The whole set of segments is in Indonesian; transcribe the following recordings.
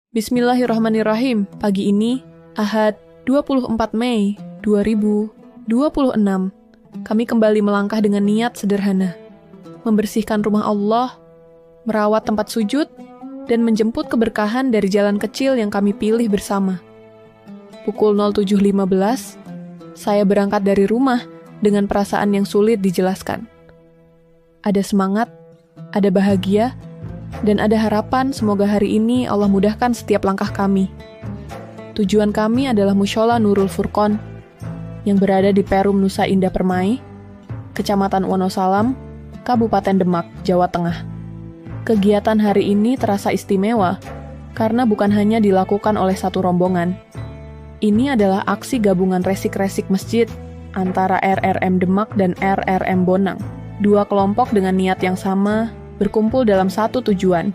Bismillahirrahmanirrahim. Pagi ini, Ahad 24 Mei 2026, kami kembali melangkah dengan niat sederhana. Membersihkan rumah Allah, merawat tempat sujud, dan menjemput keberkahan dari jalan kecil yang kami pilih bersama. Pukul 07.15, saya berangkat dari rumah dengan perasaan yang sulit dijelaskan. Ada semangat, ada bahagia, dan ada harapan semoga hari ini Allah mudahkan setiap langkah kami. Tujuan kami adalah Mushola Nurul Furqon yang berada di Perum Nusa Indah Permai, Kecamatan Wonosalam, Kabupaten Demak, Jawa Tengah. Kegiatan hari ini terasa istimewa karena bukan hanya dilakukan oleh satu rombongan. Ini adalah aksi gabungan resik-resik masjid antara RRM Demak dan RRM Bonang. Dua kelompok dengan niat yang sama berkumpul dalam satu tujuan,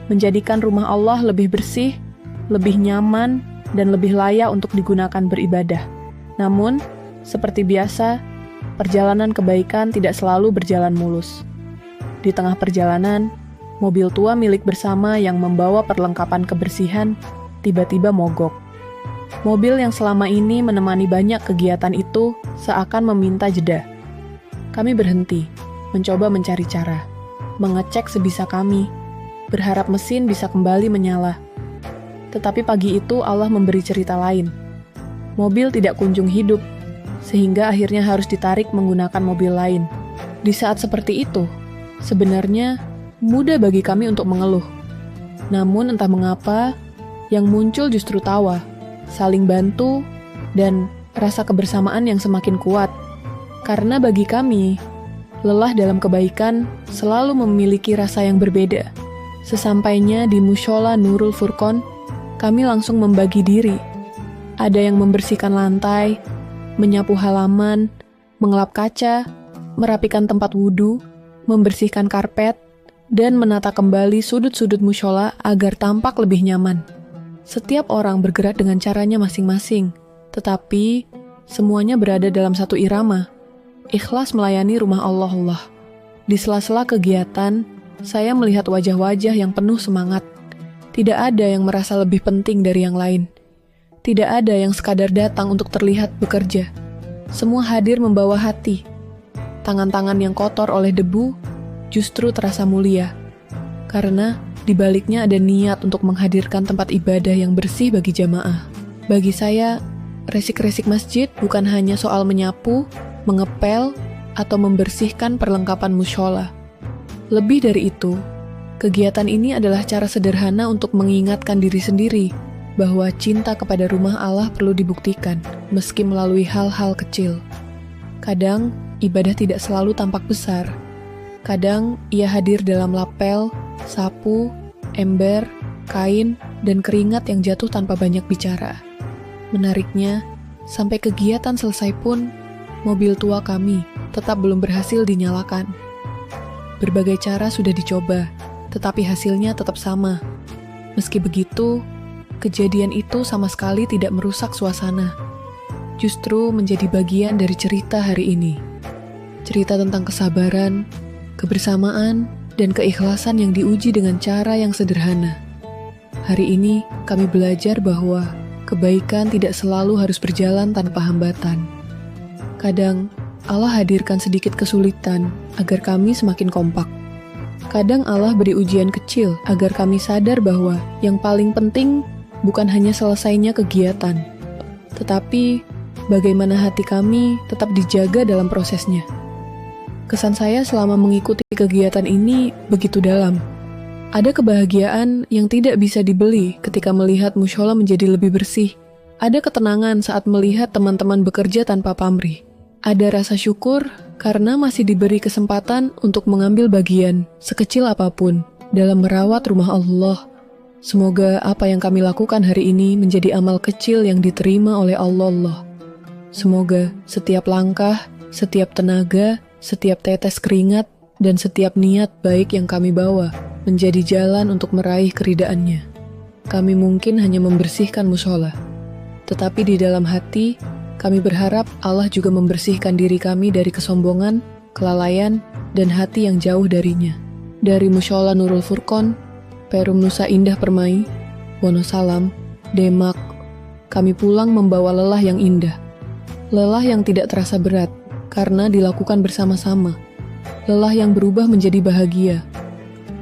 menjadikan rumah Allah lebih bersih, lebih nyaman, dan lebih layak untuk digunakan beribadah. Namun, seperti biasa, perjalanan kebaikan tidak selalu berjalan mulus. Di tengah perjalanan, mobil tua milik bersama yang membawa perlengkapan kebersihan tiba-tiba mogok. Mobil yang selama ini menemani banyak kegiatan itu seakan meminta jeda. Kami berhenti, mencoba mencari cara, mengecek sebisa kami, berharap mesin bisa kembali menyala. Tetapi pagi itu Allah memberi cerita lain. Mobil tidak kunjung hidup, sehingga akhirnya harus ditarik menggunakan mobil lain. Di saat seperti itu, sebenarnya mudah bagi kami untuk mengeluh. Namun entah mengapa, yang muncul justru tawa, saling bantu, dan rasa kebersamaan yang semakin kuat. Karena bagi kami, lelah dalam kebaikan selalu memiliki rasa yang berbeda. Sesampainya di Mushola Nurul Furqon, kami langsung membagi diri. Ada yang membersihkan lantai, menyapu halaman, mengelap kaca, merapikan tempat wudhu, membersihkan karpet, dan menata kembali sudut-sudut mushola agar tampak lebih nyaman. Setiap orang bergerak dengan caranya masing-masing, tetapi semuanya berada dalam satu irama. Ikhlas melayani rumah Allah. Di sela-sela kegiatan, saya melihat wajah-wajah yang penuh semangat. Tidak ada yang merasa lebih penting dari yang lain. Tidak ada yang sekadar datang untuk terlihat bekerja. Semua hadir membawa hati. Tangan-tangan yang kotor oleh debu justru terasa mulia. Karena di baliknya ada niat untuk menghadirkan tempat ibadah yang bersih bagi jamaah. Bagi saya, resik-resik masjid bukan hanya soal menyapu, mengepel, atau membersihkan perlengkapan mushola. Lebih dari itu, kegiatan ini adalah cara sederhana untuk mengingatkan diri sendiri bahwa cinta kepada rumah Allah perlu dibuktikan, meski melalui hal-hal kecil. Kadang, ibadah tidak selalu tampak besar. Kadang, ia hadir dalam lapel, sapu, ember, kain, dan keringat yang jatuh tanpa banyak bicara. Menariknya, sampai kegiatan selesai pun, mobil tua kami tetap belum berhasil dinyalakan. Berbagai cara sudah dicoba, tetapi hasilnya tetap sama. Meski begitu, kejadian itu sama sekali tidak merusak suasana. Justru menjadi bagian dari cerita hari ini. Cerita tentang kesabaran, kebersamaan, dan keikhlasan yang diuji dengan cara yang sederhana. Hari ini, kami belajar bahwa kebaikan tidak selalu harus berjalan tanpa hambatan. Kadang, Allah hadirkan sedikit kesulitan agar kami semakin kompak. Kadang Allah beri ujian kecil agar kami sadar bahwa yang paling penting bukan hanya selesainya kegiatan, tetapi bagaimana hati kami tetap dijaga dalam prosesnya. Kesan saya selama mengikuti kegiatan ini begitu dalam. Ada kebahagiaan yang tidak bisa dibeli ketika melihat mushola menjadi lebih bersih. Ada ketenangan saat melihat teman-teman bekerja tanpa pamrih. Ada rasa syukur karena masih diberi kesempatan untuk mengambil bagian, sekecil apapun, dalam merawat rumah Allah. Semoga apa yang kami lakukan hari ini menjadi amal kecil yang diterima oleh Allah. Semoga setiap langkah, setiap tenaga, setiap tetes keringat, dan setiap niat baik yang kami bawa menjadi jalan untuk meraih keridaan-Nya. Kami mungkin hanya membersihkan mushola, tetapi di dalam hati, kami berharap Allah juga membersihkan diri kami dari kesombongan, kelalaian, dan hati yang jauh darinya. Dari Mushola Nurul Furqon, Perum Nusa Indah Permai, Wonosalam, Demak, kami pulang membawa lelah yang indah. Lelah yang tidak terasa berat, karena dilakukan bersama-sama. Lelah yang berubah menjadi bahagia,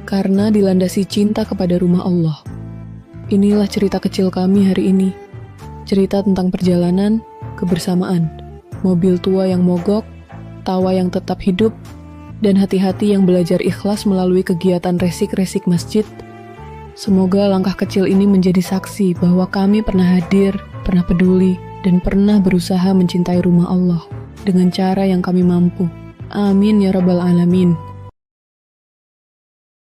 karena dilandasi cinta kepada rumah Allah. Inilah cerita kecil kami hari ini. Cerita tentang perjalanan, kebersamaan, mobil tua yang mogok, tawa yang tetap hidup, dan hati-hati yang belajar ikhlas melalui kegiatan resik-resik masjid. Semoga langkah kecil ini menjadi saksi bahwa kami pernah hadir, pernah peduli, dan pernah berusaha mencintai rumah Allah dengan cara yang kami mampu. Amin ya rabbal alamin.